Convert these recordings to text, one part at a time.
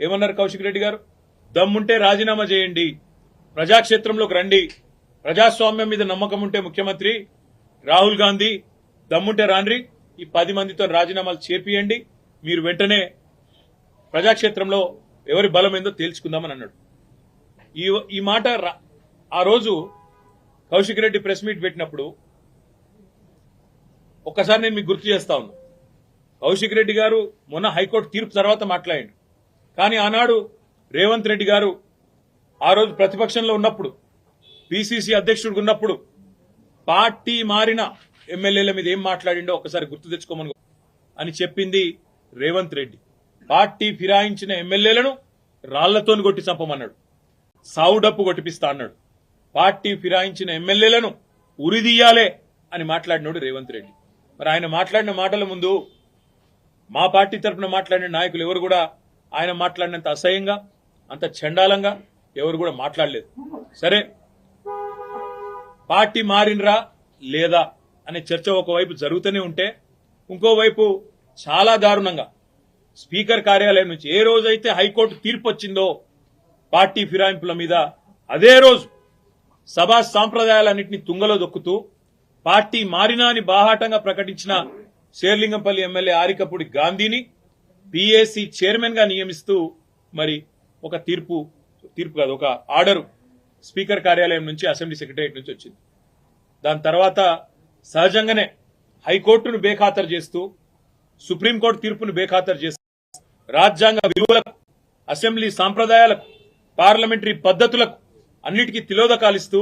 ఏమన్నారు కౌశిక్ రెడ్డి గారు? దమ్ముంటే రాజీనామా చేయండి, ప్రజాక్షేత్రంలోకి రండి, ప్రజాస్వామ్యం మీద నమ్మకం ఉంటే ముఖ్యమంత్రి రాహుల్ గాంధీ దమ్ముంటే రాండ్రి, ఈ 10 మందితో రాజీనామాలు చేపియండి, మీరు వెంటనే ప్రజాక్షేత్రంలో ఎవరి బలం ఏందో తేల్చుకుందామని అన్నాడు. ఈ మాట ఆ రోజు కౌశిక్ రెడ్డి ప్రెస్ మీట్ పెట్టినప్పుడు ఒక్కసారి నేను మీకు గుర్తు చేస్తా ఉన్నా. కౌశిక్ రెడ్డి గారు మొన్న హైకోర్టు తీర్పు తర్వాత మాట్లాడాడు. కానీ ఆనాడు రేవంత్ రెడ్డి గారు ఆ రోజు ప్రతిపక్షంలో ఉన్నప్పుడు, పిసిసి అధ్యక్షుడిగా ఉన్నప్పుడు పార్టీ మారిన ఎమ్మెల్యేల మీద ఏం మాట్లాడిండో ఒకసారి గుర్తు తెచ్చుకోమని అని చెప్పింది రేవంత్ రెడ్డి. పార్టీ ఫిరాయించిన ఎమ్మెల్యేలను రాళ్లతో కొట్టి చంపమన్నాడు, సావుడప్పు కొట్టిపిస్తా అన్నాడు. పార్టీ ఫిరాయించిన ఎమ్మెల్యేలను ఉరిదీయాలే అని మాట్లాడినాడు రేవంత్ రెడ్డి. మరి ఆయన మాట్లాడిన మాటల ముందు మా పార్టీ తరఫున మాట్లాడిన నాయకులు ఎవరు కూడా ఆయన మాట్లాడినంత అసహ్యంగా, అంత చండాలంగా ఎవరు కూడా మాట్లాడలేదు. సరే, పార్టీ మారినరా లేదా అనే చర్చ ఒకవైపు జరుగుతూనే ఉంటే, ఇంకోవైపు చాలా దారుణంగా స్పీకర్ కార్యాలయం నుంచి ఏ రోజైతే హైకోర్టు తీర్పు వచ్చిందో పార్టీ ఫిరాయింపుల మీద, అదే రోజు సభా సాంప్రదాయాలన్నింటినీ తుంగలో దొక్కుతూ పార్టీ మారినా అని బాహాటంగా ప్రకటించిన శేర్లింగంపల్లి ఎమ్మెల్యే ఆరికపూడి గాంధీని పిఏసీ చైర్మన్ గా నియమిస్తూ మరి ఒక తీర్పు కాదు, ఒక ఆర్డర్ స్పీకర్ కార్యాలయం నుంచి, అసెంబ్లీ సెక్రటరియట్ నుంచి వచ్చింది. దాని తర్వాత సహజంగానే హైకోర్టును బేఖాతరు చేస్తూ, సుప్రీంకోర్టు తీర్పును బేఖాతరు చేస్తూ, రాజ్యాంగ విలువలకు, అసెంబ్లీ సాంప్రదాయాలకు, పార్లమెంటరీ పద్ధతులకు అన్నిటికీ తిలోదకాలిస్తూ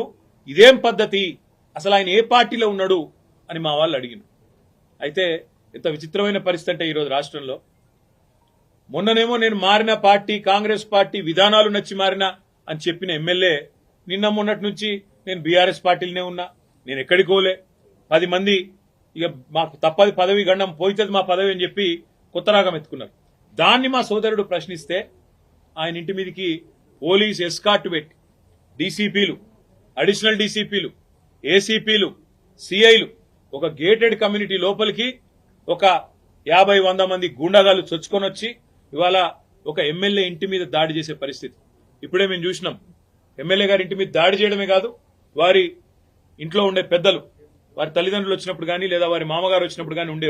ఇదేం పద్ధతి, అసలు ఆయన ఏ పార్టీలో ఉన్నాడు అని మా వాళ్ళు అడిగినారు. అయితే ఎంత విచిత్రమైన పరిస్థితి అంటే ఈరోజు రాష్ట్రంలో, మొన్ననేమో నేను మారిన పార్టీ కాంగ్రెస్ పార్టీ విధానాలు నచ్చి మారినా అని చెప్పిన ఎమ్మెల్యే నిన్న మొన్నటి నుంచి నేను బీఆర్ఎస్ పార్టీలోనే ఉన్నా, నేను ఎక్కడికి పోలే, 10 మంది ఇక మాకు తప్పది పదవి గండం పోయితుంది మా పదవి అని చెప్పి కొత్త రాగం ఎత్తుకున్నారు. దాన్ని మా సోదరుడు ప్రశ్నిస్తే ఆయన ఇంటి మీదకి పోలీస్ ఎస్కార్ట్ పెట్టి డీసీపీలు, అడిషనల్ డీసీపీలు, ఏసీపీలు, సిఐలు ఒక గేటెడ్ కమ్యూనిటీ లోపలికి ఒక 50-100 మంది గూండాగాలు చొచ్చుకొని వచ్చి ఇవాళ ఒక ఎమ్మెల్యే ఇంటి మీద దాడి చేసే పరిస్థితి ఇప్పుడే మేము చూసినాం. ఎమ్మెల్యే గారి ఇంటి మీద దాడి చేయడమే కాదు, వారి ఇంట్లో ఉండే పెద్దలు, వారి తల్లిదండ్రులు వచ్చినప్పుడు కానీ లేదా వారి మామగారు వచ్చినప్పుడు కానీ ఉండే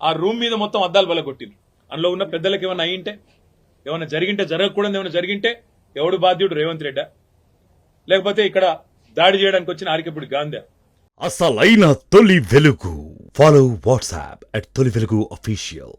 ఆ రూమ్ మీద మొత్తం అద్దాలు బలగొట్టింది. అందులో ఉన్న పెద్దలకు ఏమైనా అయ్యింటే, ఏమైనా జరిగింటే, జరగకూడదు ఏమైనా జరిగింటే ఎవడు బాధ్యుడు? రేవంత్ రెడ్డా, లేకపోతే ఇక్కడ దాడి చేయడానికి వచ్చిన ఆరికపూడి గాంధీ? అసలైన తొలి వెలుగు. ఫాలో వాట్సాప్ @తొలి వెలుగు official.